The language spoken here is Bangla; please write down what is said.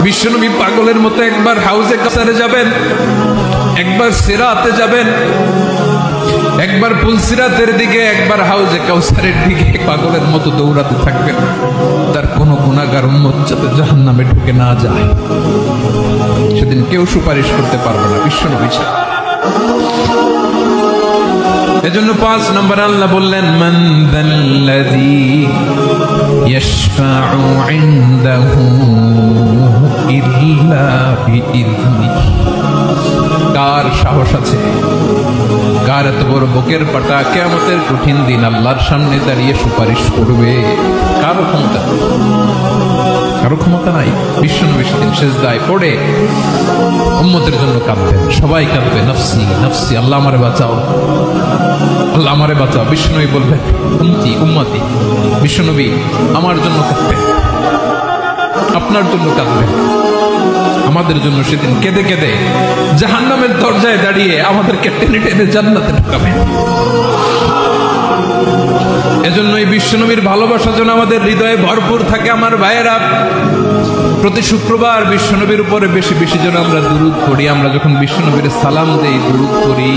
বিশ্বনবী পাগলের মতো একবার হাউজে কাসারে যাবেন, একবার সিরাতে যাবেন, একবার পুলসিরাতের দিকে, একবার হাউজে কাউসারের দিকে পাগলের মতো দৌড়াতে থাকবেন। তার কোনো গুনাহগার উম্মত যাতে জাহান্নামে ঢুকে না যায়, সেদিন কেউ সুপারিশ করতে পারবে না বিশ্বনবী ছাড়া। এজন্য 5 নম্বর আল্লাহ বললেন, মান যাল্লাযী ইয়াশফাউ ইনদাহু ইল্লা বিইযনিহি। কার সাহস আছে, কার এত বড় বুকের পাটা কিয়ামতের কঠিন দিন আল্লাহর সামনে দাঁড়িয়ে সুপারিশ করবে? কারো ক্ষমতা, কারো ক্ষমতা নাই। বিশ্বনবী সেদিন সিজদায় পড়ে উম্মতের জন্য কাঁদবেন, সবাই কাঁদবে, নফসি নফসি, আল্লাহ আমারে বাঁচাও, আল্লাহ আমারে বাঁচাও। বিশ্বনবী বলবেন, উম্মতি উম্মতি। বিশ্বনবী আমার জন্য কাঁদবেন, আপনার জন্য কাঁদবেন, আমাদের জন্য সেদিন কেঁদে কেঁদে জাহান্নামের দরজায় দাঁড়িয়ে আমাদেরকে টেনে টেনে জান্নাতে ঢুকাবেন। এজন্য এই বিশ্বনবীর ভালোবাসা যেন আমাদের হৃদয়ে ভরপুর থাকে। আমার ভাইয়েরা, প্রতি শুক্রবার বিশ্বনবীর উপরে বেশি বেশি যেন আমরা দুরূদ পড়ি। আমরা যখন বিশ্বনবীর সালাম দেই, দুরূদ পড়ি,